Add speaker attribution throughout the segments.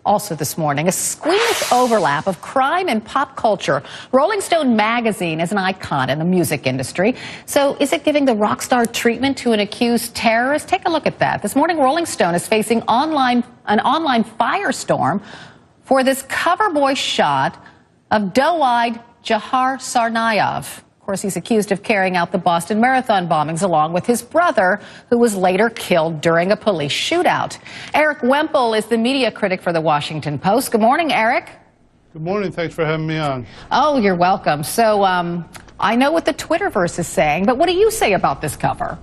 Speaker 1: Also this morning, a squeamish overlap of crime and pop culture. Rolling Stone magazine is an icon in the music industry. So is it giving the rock star treatment to an accused terrorist? Take a look at that. This morning, Rolling Stone is facing an online firestorm for this cover boy shot of doe-eyed Dzhokhar. Of course, he's accused of carrying out the Boston Marathon bombings along with his brother, who was later killed during a police shootout. Erik Wemple is the media critic for The Washington Post. Good morning, Erik.
Speaker 2: Good morning. Thanks for having me on.
Speaker 1: Oh, you're welcome. So I know what the Twitterverse is saying, but what do you say about this cover?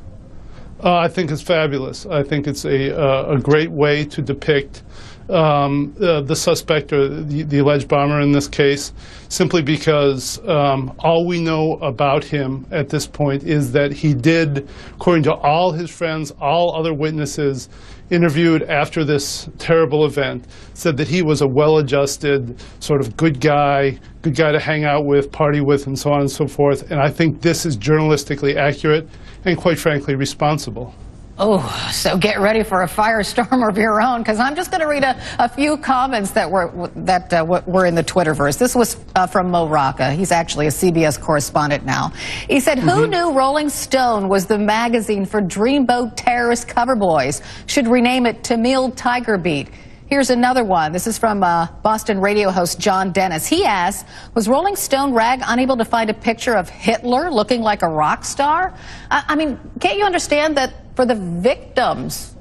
Speaker 2: I think it's fabulous. I think it's a great way to depict the suspect or the alleged bomber in this case, simply because all we know about him at this point is that he did, according to all his friends, all other witnesses interviewed after this terrible event, said that he was a well-adjusted, sort of good guy to hang out with, party with, and so on and so forth. And I think this is journalistically accurate and, quite frankly, responsible.
Speaker 1: Oh, so get ready for a firestorm of your own, because I'm just going to read a few comments that were in the Twitterverse. This was from Moracca. He's actually a CBS correspondent now. He said, who knew Rolling Stone was the magazine for dreamboat terrorist cover boys? Should rename it Tamil Tiger Beat. Here's another one. This is from Boston radio host John Dennis. He asks, was Rolling Stone rag unable to find a picture of Hitler looking like a rock star? I mean, can't you understand that for the victims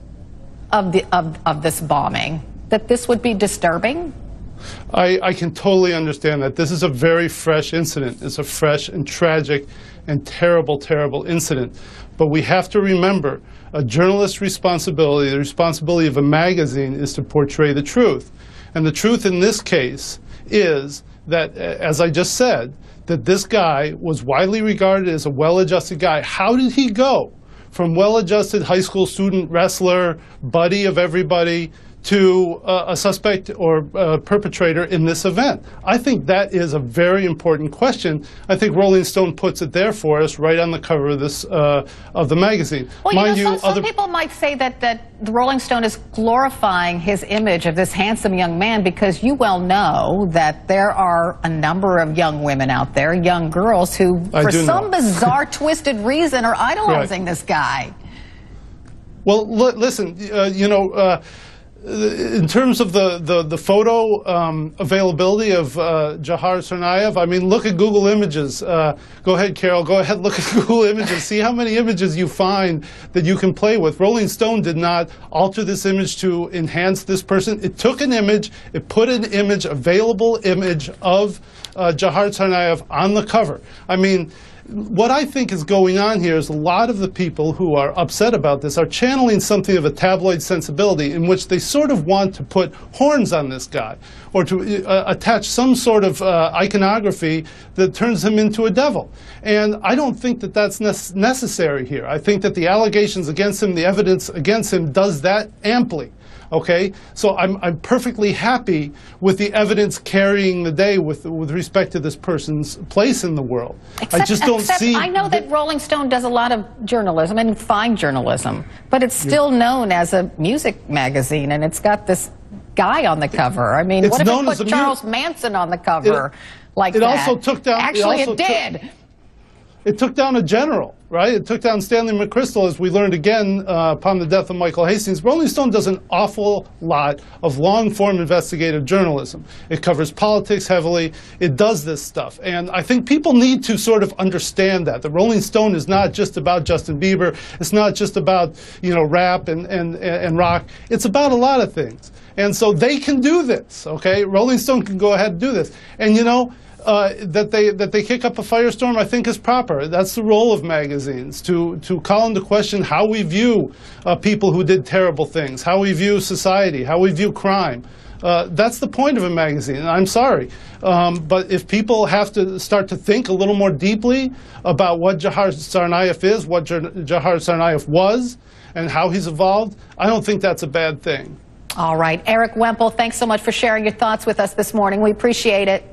Speaker 1: of this bombing, that this would be disturbing?
Speaker 2: I can totally understand that. This is a very fresh incident. It's a fresh and tragic and terrible, terrible incident. But we have to remember, a journalist's responsibility, the responsibility of a magazine, is to portray the truth. And the truth in this case is that, as I just said, that this guy was widely regarded as a well-adjusted guy. How did he go from well-adjusted high school student, wrestler, buddy of everybody, to a suspect or perpetrator in this event? I think that is a very important question. I think Rolling Stone puts it there for us, right on the cover of this of the magazine.
Speaker 1: Well, mind you, some people might say that the Rolling Stone is glorifying his image of this handsome young man, because you well know that there are a number of young women out there, young girls, who, for some bizarre, twisted reason, are idolizing this guy.
Speaker 2: Well, listen, you know, in terms of the photo availability of Dzhokhar, I mean, look at Google Images. Go ahead, Carol. Go ahead, look at Google Images. See how many images you find that you can play with. Rolling Stone did not alter this image to enhance this person. It took an image, it put an image, available image of Dzhokhar on the cover. I mean, what I think is going on here is a lot of the people who are upset about this are channeling something of a tabloid sensibility in which they sort of want to put horns on this guy, or to attach some sort of iconography that turns him into a devil. And I don't think that that's necessary here. I think that the allegations against him, the evidence against him, does that amply. Okay, so I'm perfectly happy with the evidence carrying the day with respect to this person's place in the world. I just don't see.
Speaker 1: I know that Rolling Stone does a lot of journalism, and fine journalism, but it's still known as a music magazine, and it's got this guy on the cover. I mean, what if it put Charles Manson on the cover like that?
Speaker 2: It also took down.
Speaker 1: Actually, it did.
Speaker 2: It took down a general, right? It took down Stanley McChrystal, as we learned again upon the death of Michael Hastings. Rolling Stone does an awful lot of long-form investigative journalism. It covers politics heavily. It does this stuff. And I think people need to sort of understand that. The Rolling Stone is not just about Justin Bieber. It's not just about, you know, rap and rock. It's about a lot of things. And so they can do this, okay? Rolling Stone can go ahead and do this. And, you know, that they kick up a firestorm, I think, is proper. That's the role of magazines, to call into question how we view people who did terrible things, how we view society, how we view crime. That's the point of a magazine, and I'm sorry. But if people have to start to think a little more deeply about what Dzhokhar is, what Dzhokhar was, and how he's evolved, I don't think that's a bad thing.
Speaker 1: All right. Erik Wemple, thanks so much for sharing your thoughts with us this morning. We appreciate it.